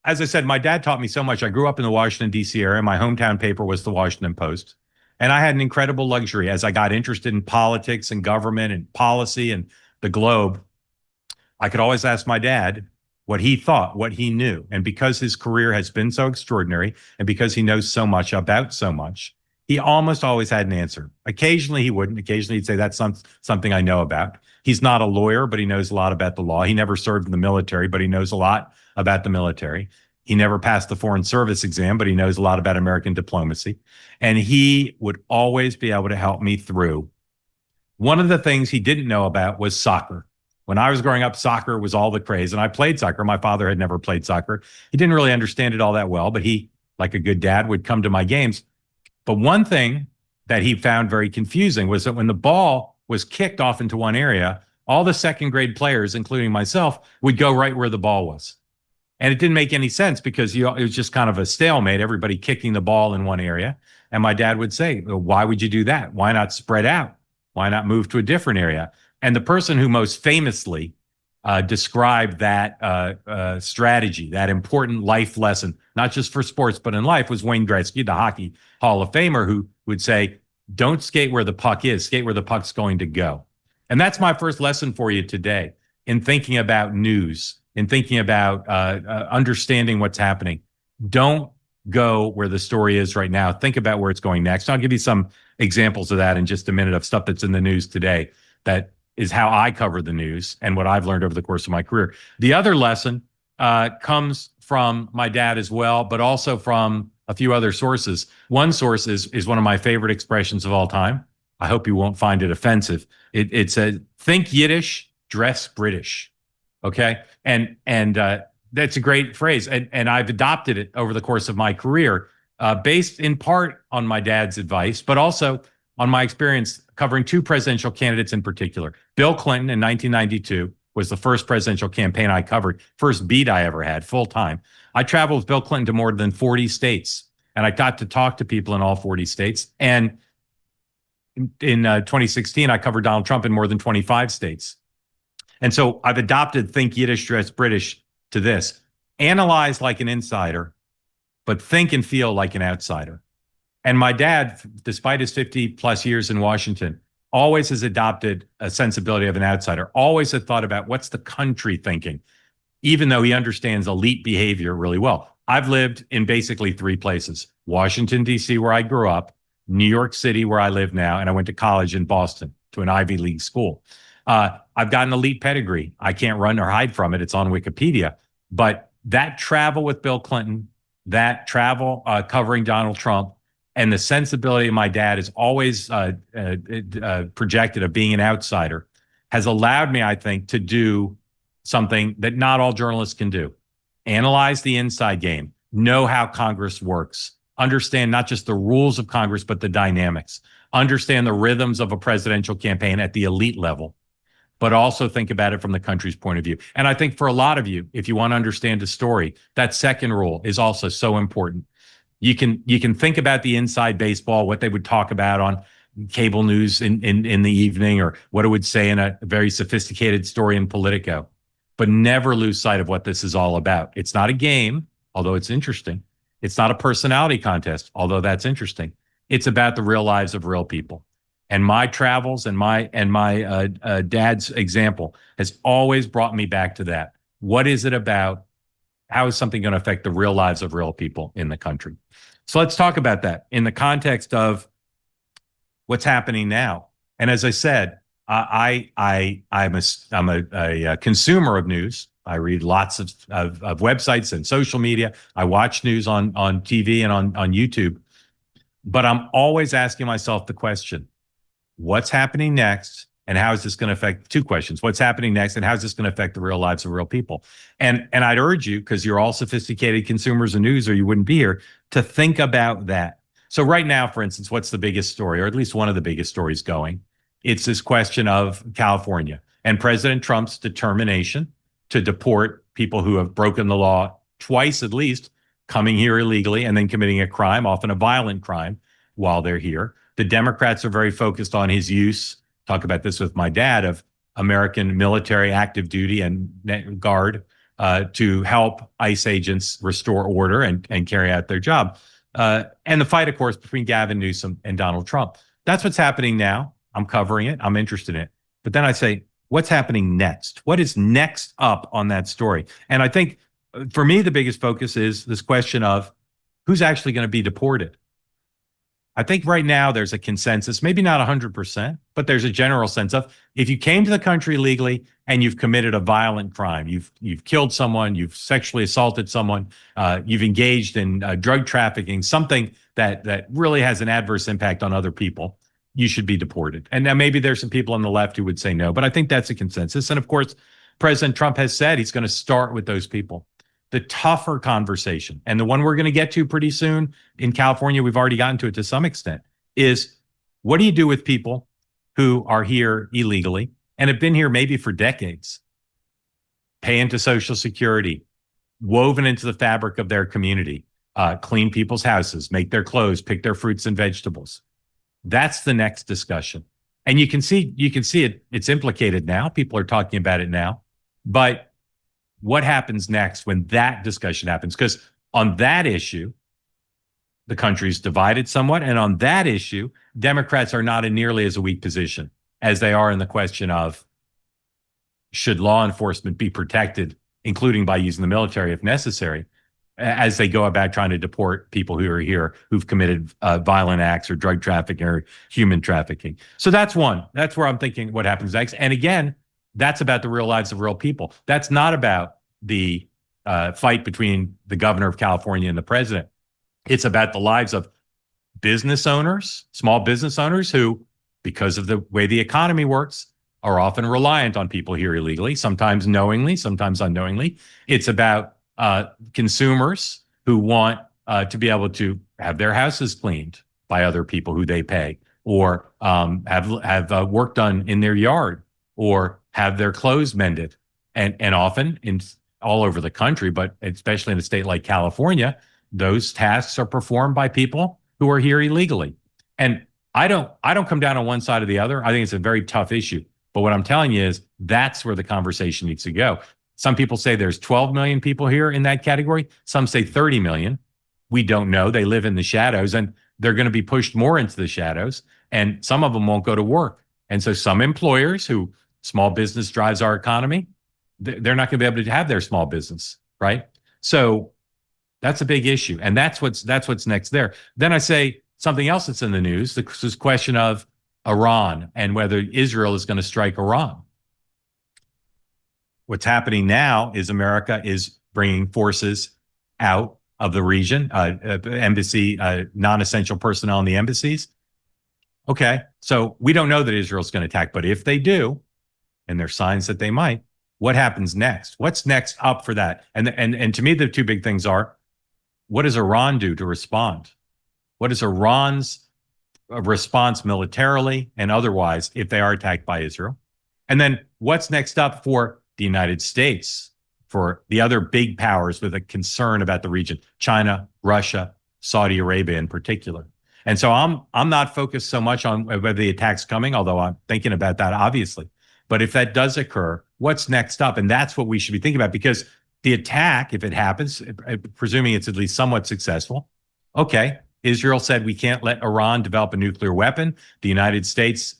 as I said, my dad taught me so much. I grew up in the Washington, D.C. area. My hometown paper was the Washington Post. And I had an incredible luxury as I got interested in politics and government and policy and the globe. I could always ask my dad what he thought, what he knew. And because his career has been so extraordinary and because he knows so much about so much, he almost always had an answer. Occasionally he wouldn't. Occasionally he'd say, that's something I know about. He's not a lawyer, but he knows a lot about the law. He never served in the military, but he knows a lot about the military. He never passed the Foreign Service exam, but he knows a lot about American diplomacy. And he would always be able to help me through. One of the things he didn't know about was soccer. When I was growing up, soccer was all the craze, and I played soccer. My father had never played soccer. He didn't really understand it all that well, but he, like a good dad, would come to my games. But one thing that he found very confusing was that when the ball was kicked off into one area, all the second grade players, including myself, would go right where the ball was. And it didn't make any sense because it was just kind of a stalemate, everybody kicking the ball in one area. And my dad would say, well, why would you do that? Why not spread out? Why not move to a different area? And the person who most famously described that strategy, that important life lesson, not just for sports, but in life, was Wayne Gretzky, the Hockey Hall of Famer, who would say, don't skate where the puck is, skate where the puck's going to go. And that's my first lesson for you today in thinking about news, in thinking about understanding what's happening. Don't go where the story is right now. Think about where it's going next. I'll give you some examples of that in just a minute of stuff that's in the news today that is how I cover the news and what I've learned over the course of my career. The other lesson comes from my dad as well, but also from a few other sources. One source is one of my favorite expressions of all time. I hope you won't find it offensive. It says, think Yiddish, dress British. Okay. And that's a great phrase. And I've adopted it over the course of my career, based in part on my dad's advice, but also on my experience covering two presidential candidates in particular. Bill Clinton in 1992 was the first presidential campaign I covered, first beat I ever had full time. I traveled with Bill Clinton to more than 40 states, and I got to talk to people in all 40 states. And in 2016, I covered Donald Trump in more than 25 states. And so I've adopted think Yiddish, dress British to this. Analyze like an insider, but think and feel like an outsider. And my dad, despite his 50 plus years in Washington, always has adopted a sensibility of an outsider, always had thought about what's the country thinking, even though he understands elite behavior really well. I've lived in basically three places: Washington, D.C., where I grew up, New York City, where I live now, and I went to college in Boston to an Ivy League school. I've got an elite pedigree. I can't run or hide from it. It's on Wikipedia. But that travel with Bill Clinton, that travel covering Donald Trump, and the sensibility of my dad is always projected of being an outsider, has allowed me, I think, to do something that not all journalists can do. Analyze the inside game, know how Congress works, understand not just the rules of Congress, but the dynamics, understand the rhythms of a presidential campaign at the elite level, but also think about it from the country's point of view. And I think for a lot of you, if you want to understand a story, that second rule is also so important. You can think about the inside baseball, what they would talk about on cable news in the evening, or what it would say in a very sophisticated story in Politico, but never lose sight of what this is all about. It's not a game, although it's interesting. It's not a personality contest, although that's interesting. It's about the real lives of real people. And my travels and my dad's example has always brought me back to that. What is it about? How is something going to affect the real lives of real people in the country? So let's talk about that in the context of what's happening now. And as I said, I'm a consumer of news. I read lots of websites and social media. I watch news on TV and on YouTube. But I'm always asking myself the question, what's happening next? And how is this going to affect two questions? What's happening next? And how is this going to affect the real lives of real people? And I'd urge you, because you're all sophisticated consumers of news or you wouldn't be here, to think about that. So right now, for instance, what's the biggest story, or at least one of the biggest stories going? It's this question of California and President Trump's determination to deport people who have broken the law twice at least, coming here illegally and then committing a crime, often a violent crime, while they're here. The Democrats are very focused on his use, talk about this with my dad, of American military active duty and Guard to help ICE agents restore order and carry out their job. And the fight, of course, between Gavin Newsom and Donald Trump. That's what's happening now. I'm covering it. I'm interested in it. But then I say, what's happening next? What is next up on that story? And I think for me, the biggest focus is this question of who's actually going to be deported. I think right now there's a consensus, maybe not 100%, but there's a general sense of if you came to the country legally and you've committed a violent crime, you've killed someone, you've sexually assaulted someone, you've engaged in drug trafficking, something that really has an adverse impact on other people, you should be deported. And now maybe there's some people on the left who would say no, but I think that's a consensus. And of course, President Trump has said he's going to start with those people. The tougher conversation, and the one we're going to get to pretty soon in California, we've already gotten to it to some extent, is what do you do with people who are here illegally and have been here maybe for decades, pay into Social Security, woven into the fabric of their community, clean people's houses, make their clothes, pick their fruits and vegetables. That's the next discussion. And you can see it, it's implicated now. People are talking about it now. But what happens next when that discussion happens? Because on that issue, the country's divided somewhat. And on that issue, Democrats are not in nearly as a weak position as they are in the question of should law enforcement be protected, including by using the military if necessary, as they go about trying to deport people who are here who've committed violent acts or drug trafficking or human trafficking. So that's one. That's where I'm thinking what happens next. And again, that's about the real lives of real people. That's not about the fight between the governor of California and the president. It's about the lives of business owners, small business owners who, because of the way the economy works, are often reliant on people here illegally, sometimes knowingly, sometimes unknowingly. It's about consumers who want to be able to have their houses cleaned by other people who they pay, or have work done in their yard, or have their clothes mended. And often in all over the country, but especially in a state like California, those tasks are performed by people who are here illegally. And I don't come down on one side or the other. I think it's a very tough issue. But what I'm telling you is that's where the conversation needs to go. Some people say there's 12 million people here in that category. Some say 30 million. We don't know. They live in the shadows, and they're going to be pushed more into the shadows. And some of them won't go to work. And so some employers who small business drives our economy, they're not going to be able to have their small business, right? So that's a big issue. And that's what's next there. Then I say something else that's in the news, this question of Iran and whether Israel is going to strike Iran. What's happening now is America is bringing forces out of the region, embassy, non-essential personnel in the embassies. Okay, so we don't know that Israel's going to attack, but if they do, and there's signs that they might, what happens next? What's next up for that? And to me, the two big things are, what does Iran do to respond? What is Iran's response militarily and otherwise if they are attacked by Israel? And then what's next up for the United States, for the other big powers with a concern about the region, China, Russia, Saudi Arabia in particular? And so I'm not focused so much on whether the attack's coming, although I'm thinking about that, obviously. But if that does occur, what's next up? And that's what we should be thinking about, because the attack, if it happens, presuming it's at least somewhat successful, okay, Israel said we can't let Iran develop a nuclear weapon. The United States,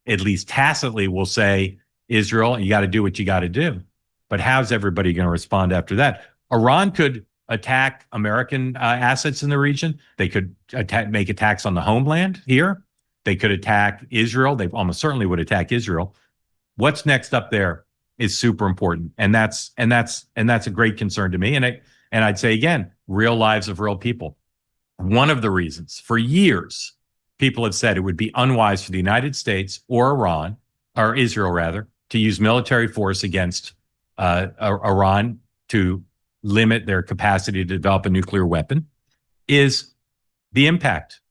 at least tacitly, will say, Israel, you got to do what you got to do. But how's everybody going to respond after that? Iran could attack American assets in the region. They could make attacks on the homeland here. They could attack Israel. They almost certainly would attack Israel. What's next up there is super important, and that's a great concern to me. And I'd say again, real lives of real people. One of the reasons for years people have said it would be unwise for the United States or Iran, or Israel rather, to use military force against Iran to limit their capacity to develop a nuclear weapon is the impact.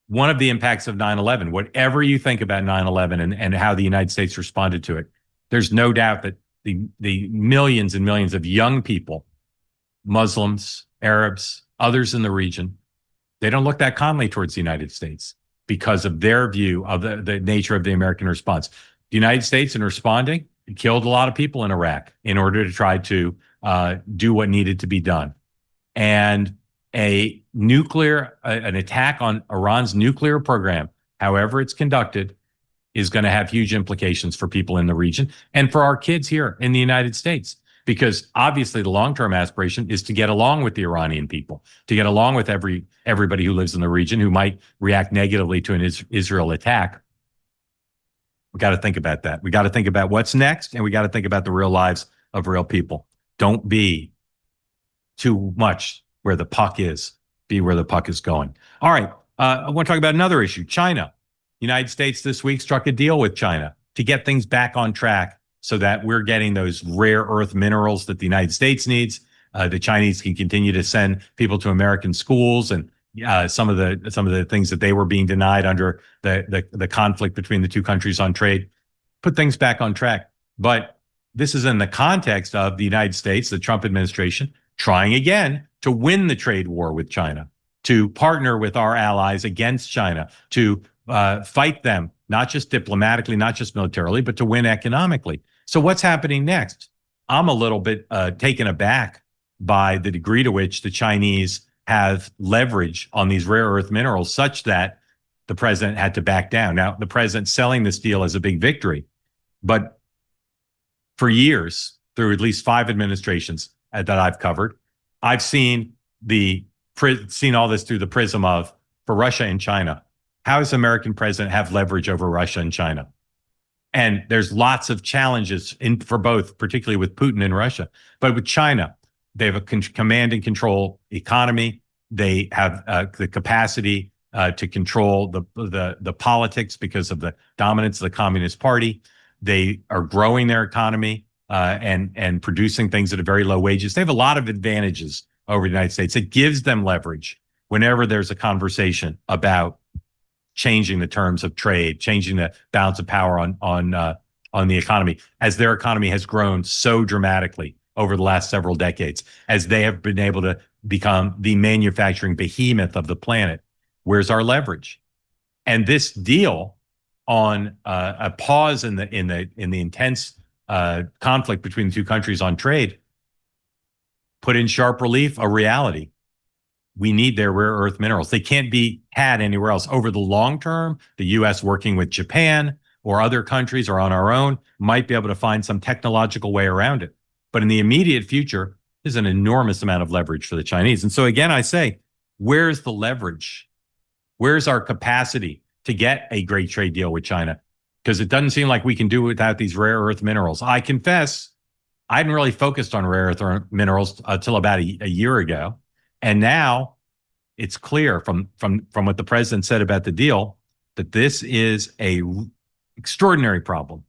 One of the impacts of 9/11, whatever you think about 9/11 and how the United States responded to it, there's no doubt that the millions and millions of young people, Muslims, Arabs, others in the region, they don't look that kindly towards the United States because of their view of the nature of the American response. The United States, in responding, It killed a lot of people in Iraq in order to try to do what needed to be done. And an attack on Iran's nuclear program, however it's conducted, is going to have huge implications for people in the region and for our kids here in the United States. Because obviously the long-term aspiration is to get along with the Iranian people, to get along with everybody who lives in the region who might react negatively to an Israel attack. We got to think about that. We got to think about what's next, and we got to think about the real lives of real people. Don't be too much where the puck is. Be where the puck is going. All right. I want to talk about another issue, China. United States this week struck a deal with China to get things back on track so that we're getting those rare earth minerals that the United States needs. The Chinese can continue to send people to American schools, and some of the things that they were being denied under the conflict between the two countries on trade. Put things back on track. But this is in the context of the United States, the Trump administration, trying again to win the trade war with China, to partner with our allies against China, to fight them, not just diplomatically, not just militarily, but to win economically. So what's happening next? I'm a little bit taken aback by the degree to which the Chinese have leverage on these rare earth minerals such that the president had to back down. Now, the president's selling this deal as a big victory, but for years, through at least 5 administrations that I've covered, I've seen all this through the prism of, for Russia and China, how does the American president have leverage over Russia and China? And there's lots of challenges for both, particularly with Putin in Russia. But with China, they have a command and control economy. They have the capacity to control the politics because of the dominance of the Communist Party. They are growing their economy and producing things at a very low wages. They have a lot of advantages over the United States. It gives them leverage whenever there's a conversation about changing the terms of trade, changing the balance of power on the economy, as their economy has grown so dramatically over the last several decades, as they have been able to become the manufacturing behemoth of the planet. Where's our leverage? And this deal on a pause in the intense conflict between the two countries on trade put in sharp relief a reality. We need their rare earth minerals. They can't be had anywhere else. Over the long term, the U.S. working with Japan or other countries or on our own might be able to find some technological way around it. But in the immediate future, there's an enormous amount of leverage for the Chinese. And so again, I say, where's the leverage? Where's our capacity to get a great trade deal with China? Because it doesn't seem like we can do it without these rare earth minerals. I confess, I hadn't really focused on rare earth minerals until about a year ago. And now it's clear from what the president said about the deal that this is a extraordinary problem